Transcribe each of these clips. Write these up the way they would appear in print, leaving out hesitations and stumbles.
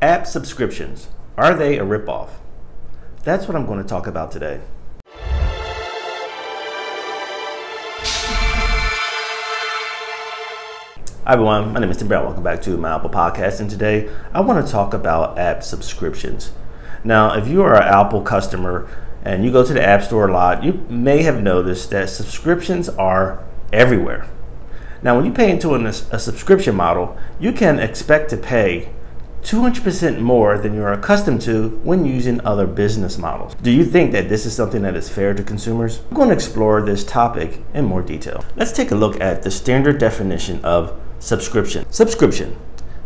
App subscriptions, are they a ripoff? That's what I'm going to talk about today. Hi everyone, my name is Tim Brown. Welcome back to my Apple Podcast, and today I want to talk about app subscriptions. Now, if you are an Apple customer and you go to the App Store a lot, you may have noticed that subscriptions are everywhere. Now, when you pay into a subscription model, you can expect to pay 200% more than you're accustomed to when using other business models. Do you think that this is something that is fair to consumers? I'm going to explore this topic in more detail. Let's take a look at the standard definition of subscription. Subscription,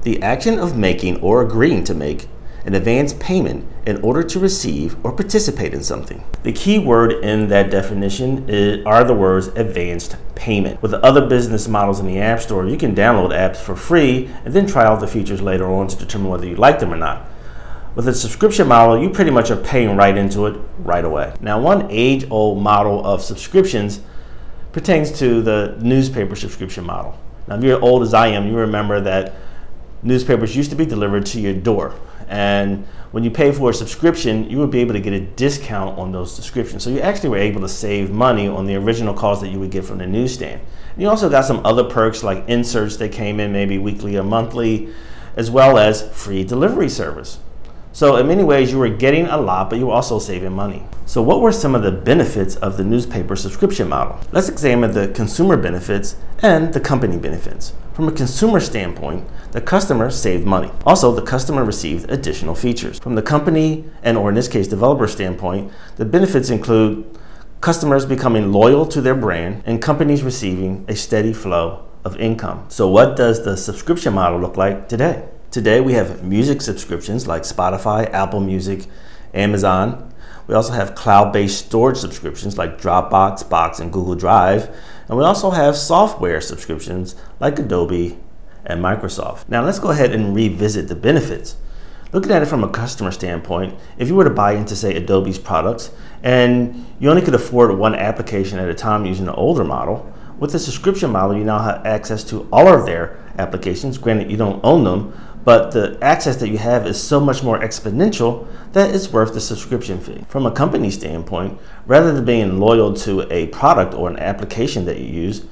the action of making or agreeing to make an advance payment in order to receive or participate in something. The key word in that definition are the words advanced payment. With the other business models in the App Store, you can download apps for free and then try out the features later on to determine whether you like them or not. With a subscription model, you pretty much are paying right into it right away. Now, one age-old model of subscriptions pertains to the newspaper subscription model. Now, if you're as old as I am, you remember that newspapers used to be delivered to your door. And when you pay for a subscription, you would be able to get a discount on those subscriptions. So you actually were able to save money on the original cost that you would get from the newsstand. And you also got some other perks like inserts that came in maybe weekly or monthly, as well as free delivery service. So in many ways, you were getting a lot, but you were also saving money. So what were some of the benefits of the newspaper subscription model? Let's examine the consumer benefits and the company benefits. From a consumer standpoint, the customer saved money. Also, the customer received additional features. From the company, and or in this case, developer standpoint, the benefits include customers becoming loyal to their brand and companies receiving a steady flow of income. So what does the subscription model look like today? Today, we have music subscriptions like Spotify, Apple Music, Amazon. We also have cloud-based storage subscriptions like Dropbox, Box, and Google Drive. And we also have software subscriptions like Adobe and Microsoft. Now let's go ahead and revisit the benefits. Looking at it from a customer standpoint, if you were to buy into, say, Adobe's products and you only could afford one application at a time using the older model, with the subscription model, you now have access to all of their applications. Granted, you don't own them, but the access that you have is so much more exponential that it's worth the subscription fee. From a company standpoint, rather than being loyal to a product or an application that you use,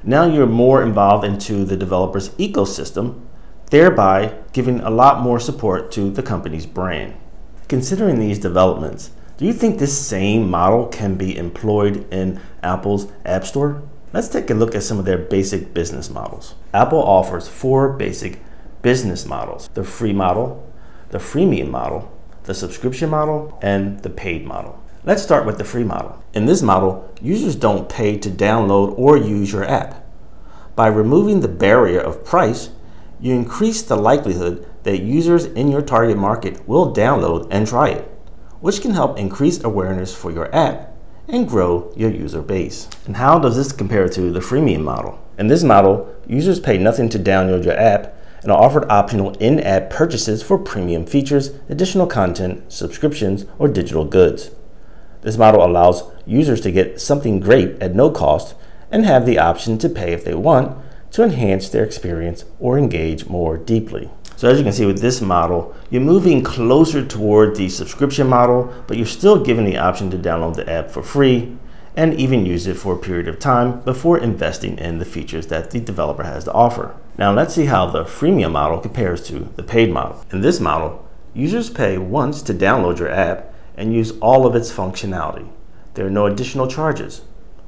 now you're more involved into the developer's ecosystem, thereby giving a lot more support to the company's brand. Considering these developments, do you think this same model can be employed in Apple's App Store? Let's take a look at some of their basic business models. Apple offers 4 basic business models: the free model, the freemium model, the subscription model, and the paid model. Let's start with the free model. In this model, users don't pay to download or use your app. By removing the barrier of price, you increase the likelihood that users in your target market will download and try it, which can help increase awareness for your app and grow your user base. And how does this compare to the freemium model? In this model, users pay nothing to download your app and are offered optional in-app purchases for premium features, additional content, subscriptions, or digital goods. This model allows users to get something great at no cost and have the option to pay if they want to enhance their experience or engage more deeply. So as you can see with this model, you're moving closer toward the subscription model, but you're still given the option to download the app for free and even use it for a period of time before investing in the features that the developer has to offer. Now let's see how the freemium model compares to the paid model. In this model, users pay once to download your app and use all of its functionality. There are no additional charges.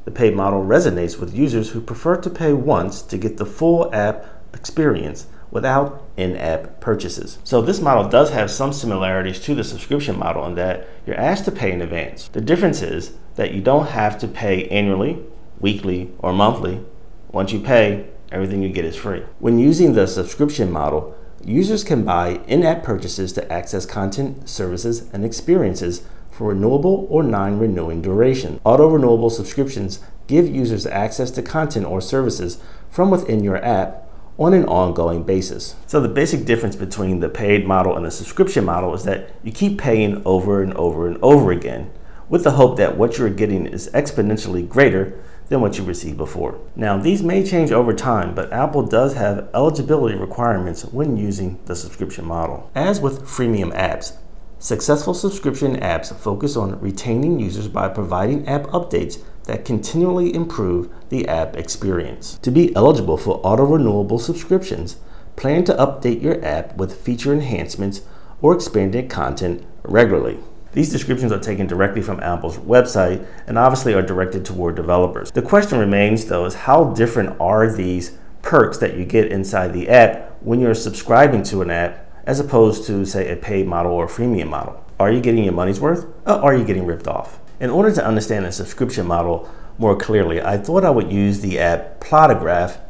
The paid model resonates with users who prefer to pay once to get the full app experience without in-app purchases. So this model does have some similarities to the subscription model in that you're asked to pay in advance. The difference is that you don't have to pay annually, weekly, or monthly. Once you pay, everything you get is free. When using the subscription model, users can buy in-app purchases to access content, services, and experiences for renewable or non-renewing duration. Auto-renewable subscriptions give users access to content or services from within your app on an ongoing basis. So the basic difference between the paid model and the subscription model is that you keep paying over and over and over again with the hope that what you're getting is exponentially greater than what you received before. Now, these may change over time, but Apple does have eligibility requirements when using the subscription model. As with freemium apps, successful subscription apps focus on retaining users by providing app updates that continually improve the app experience. To be eligible for auto-renewable subscriptions, plan to update your app with feature enhancements or expanded content regularly. These descriptions are taken directly from Apple's website and obviously are directed toward developers. The question remains, though, is how different are these perks that you get inside the app when you're subscribing to an app as opposed to, say, a paid model or a freemium model? Are you getting your money's worth, or are you getting ripped off? In order to understand a subscription model more clearly, I thought I would use the app Plotagraph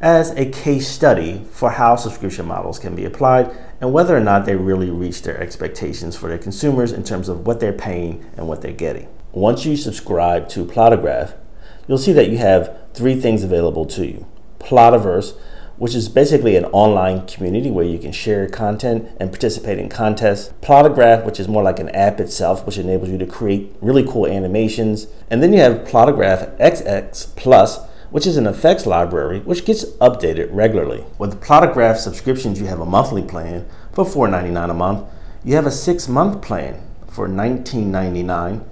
as a case study for how subscription models can be applied and whether or not they really reach their expectations for their consumers in terms of what they're paying and what they're getting. Once you subscribe to Plotagraph, you'll see that you have three things available to you. Plotaverse, which is basically an online community where you can share content and participate in contests. Plotagraph, which is more like an app itself, which enables you to create really cool animations. And then you have Plotagraph XX Plus, which is an effects library, which gets updated regularly. With Plotagraph subscriptions, you have a monthly plan for $4.99 a month. You have a 6-month plan for $19.99. And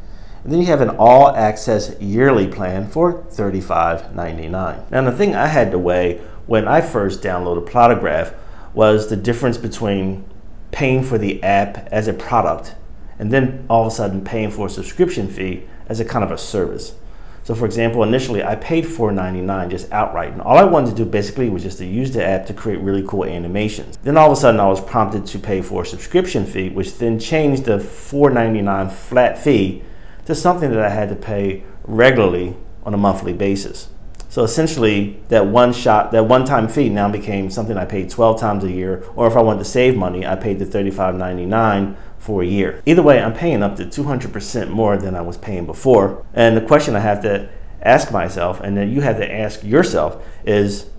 then you have an all-access yearly plan for $35.99. Now, the thing I had to weigh when I first downloaded Plotagraph was the difference between paying for the app as a product and then all of a sudden paying for a subscription fee as a kind of a service. So for example, initially I paid $4.99 just outright, and all I wanted to do basically was just to use the app to create really cool animations. Then all of a sudden I was prompted to pay for a subscription fee, which then changed the $4.99 flat fee to something that I had to pay regularly on a monthly basis. So essentially that one-time fee now became something I paid 12 times a year, or if I wanted to save money, I paid the $35.99 for a year. Either way, I'm paying up to 200% more than I was paying before. And the question I have to ask myself, and then you have to ask yourself, is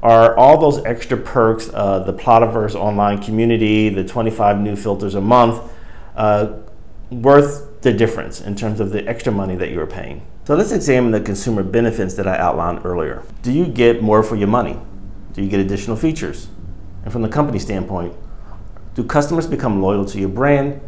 are all those extra perks, the Plotaverse online community, the 25 new filters a month, worth the difference in terms of the extra money that you're paying? So let's examine the consumer benefits that I outlined earlier. Do you get more for your money? Do you get additional features? And from the company standpoint, do customers become loyal to your brand?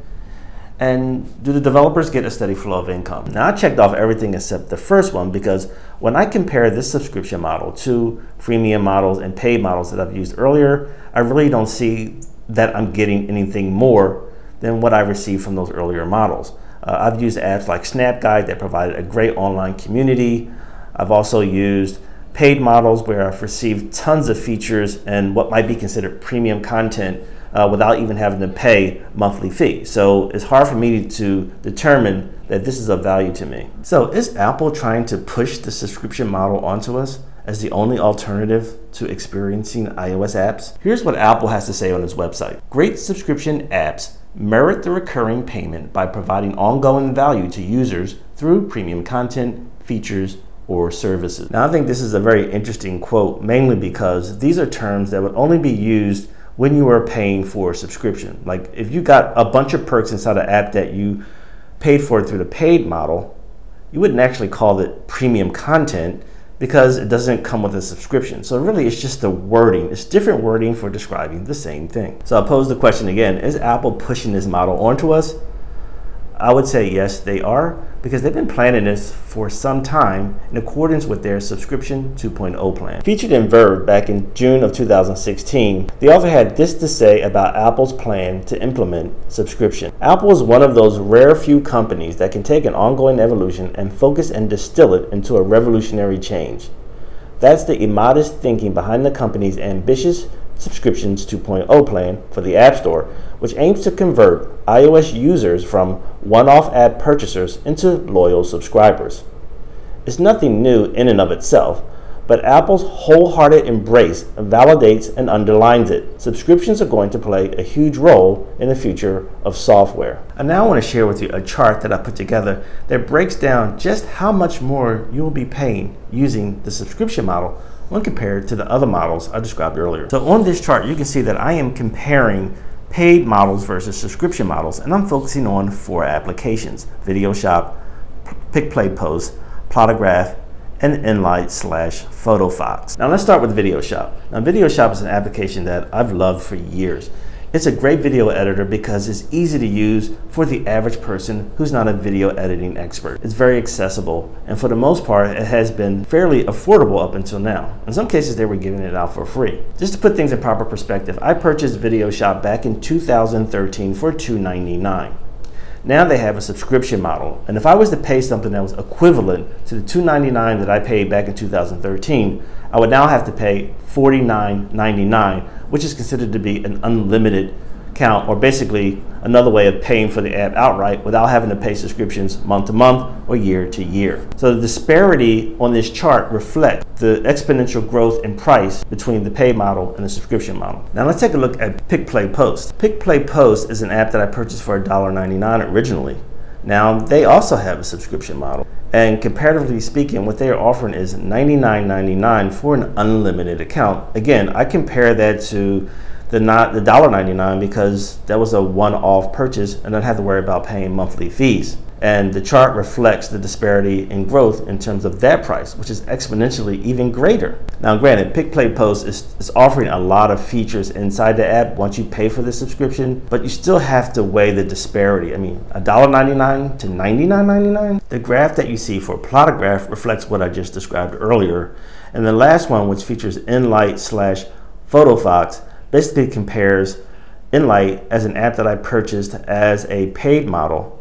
And do the developers get a steady flow of income? Now, I checked off everything except the first one, because when I compare this subscription model to freemium models and paid models that I've used earlier, I really don't see that I'm getting anything more than what I received from those earlier models. I've used apps like SnapGuide that provided a great online community. I've also used paid models where I've received tons of features and what might be considered premium content without even having to pay monthly fee. So it's hard for me to determine that this is of value to me. So is Apple trying to push the subscription model onto us as the only alternative to experiencing iOS apps? Here's what Apple has to say on its website. Great subscription apps merit the recurring payment by providing ongoing value to users through premium content, features, or services. Now, I think this is a very interesting quote, mainly because these are terms that would only be used when you are paying for a subscription. Like if you got a bunch of perks inside an app that you paid for through the paid model, you wouldn't actually call it premium content because it doesn't come with a subscription. So really it's just the wording. It's different wording for describing the same thing. So I'll pose the question again, is Apple pushing this model onto us? I would say yes, they are, because they've been planning this for some time in accordance with their subscription 2.0 plan. Featured in Verve back in June of 2016, the author had this to say about Apple's plan to implement subscription. Apple is one of those rare few companies that can take an ongoing evolution and focus and distill it into a revolutionary change. That's the immodest thinking behind the company's ambitious Subscriptions 2.0 plan for the App Store, which aims to convert iOS users from one-off app purchasers into loyal subscribers. It's nothing new in and of itself, but Apple's wholehearted embrace validates and underlines it. Subscriptions are going to play a huge role in the future of software. And now I want to share with you a chart that I put together that breaks down just how much more you will be paying using the subscription model when compared to the other models I described earlier. So on this chart, you can see that I am comparing paid models versus subscription models, and I'm focusing on 4 applications: Video Shop, Pick Play Post, Plotagraph, and Enlight/PhotoFox. Now let's start with VideoShop. Now VideoShop is an application that I've loved for years. It's a great video editor because it's easy to use for the average person who's not a video editing expert. It's very accessible, and for the most part, it has been fairly affordable up until now. In some cases, they were giving it out for free. Just to put things in proper perspective, I purchased VideoShop back in 2013 for $2.99. Now they have a subscription model, and if I was to pay something that was equivalent to the $2.99 that I paid back in 2013, I would now have to pay $49.99, which is considered to be an unlimited account, or basically another way of paying for the app outright without having to pay subscriptions month to month or year to year. So the disparity on this chart reflects the exponential growth in price between the paid model and the subscription model. Now let's take a look at Pick Play Post. Pick Play Post is an app that I purchased for $1.99 originally. Now they also have a subscription model, and comparatively speaking, what they are offering is $99.99 for an unlimited account. Again, I compare that to the $1.99 because that was a one-off purchase and I don't have to worry about paying monthly fees. And the chart reflects the disparity in growth in terms of that price, which is exponentially even greater. Now granted, Pick Play Post is offering a lot of features inside the app once you pay for the subscription, but you still have to weigh the disparity. I mean, $1.99 to $99.99? The graph that you see for Plotagraph reflects what I just described earlier. And the last one, which features Enlight/PhotoFox, basically compares Enlight as an app that I purchased as a paid model,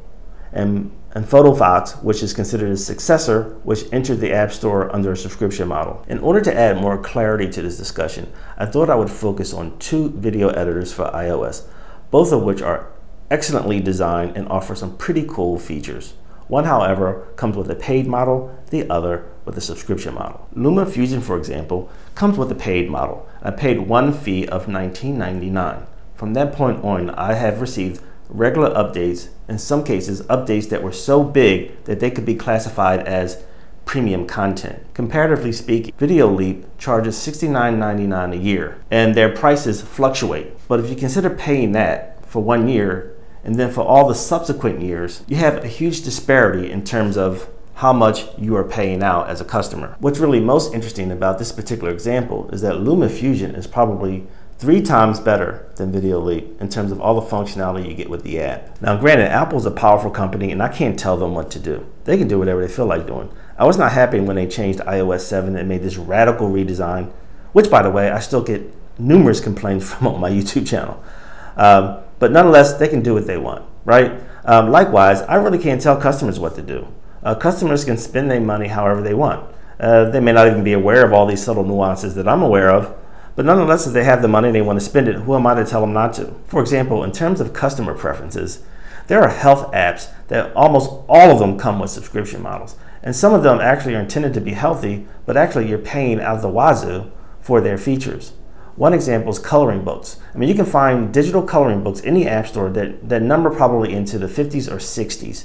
and PhotoFox, which is considered a successor, which entered the App Store under a subscription model. In order to add more clarity to this discussion, I thought I would focus on two video editors for iOS, both of which are excellently designed and offer some pretty cool features. One, however, comes with a paid model, the other with a subscription model. LumaFusion, for example, comes with a paid model. I paid one fee of $19.99. From that point on, I have received regular updates, in some cases updates that were so big that they could be classified as premium content. Comparatively speaking, VideoLeap charges $69.99 a year, and their prices fluctuate. But if you consider paying that for 1 year, and then for all the subsequent years, you have a huge disparity in terms of how much you are paying out as a customer. What's really most interesting about this particular example is that LumaFusion is probably 3 times better than VideoLeap in terms of all the functionality you get with the app. Now granted, Apple's a powerful company and I can't tell them what to do. They can do whatever they feel like doing. I was not happy when they changed iOS 7 and made this radical redesign, which by the way, I still get numerous complaints from on my YouTube channel. But nonetheless, they can do what they want, right? Likewise, I really can't tell customers what to do. Customers can spend their money however they want. They may not even be aware of all these subtle nuances that I'm aware of, but nonetheless, if they have the money and they want to spend it, who am I to tell them not to? For example, in terms of customer preferences, there are health apps that almost all of them come with subscription models. And some of them actually are intended to be healthy, but actually you're paying out of the wazoo for their features. One example is coloring books. I mean, you can find digital coloring books in the App Store that number probably into the 50s or 60s.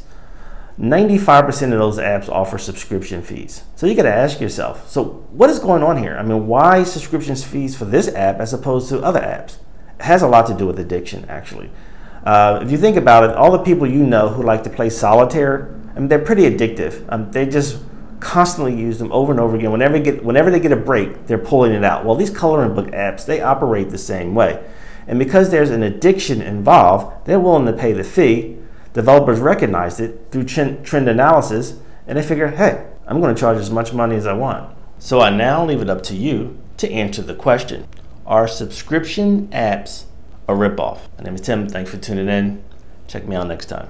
95% of those apps offer subscription fees. So you got to ask yourself, so what is going on here? I mean, why subscription fees for this app as opposed to other apps? It has a lot to do with addiction, actually. If you think about it, all the people you know who like to play solitaire, I mean, they're pretty addictive. They just constantly use them over and over again. Whenever they get a break, they're pulling it out. Well, these coloring book apps, they operate the same way. And because there's an addiction involved, they're willing to pay the fee. Developers recognized it through trend analysis, and they figure, hey, I'm going to charge as much money as I want. So I now leave it up to you to answer the question. Are subscription apps a ripoff? My name is Tim. Thanks for tuning in. Check me out next time.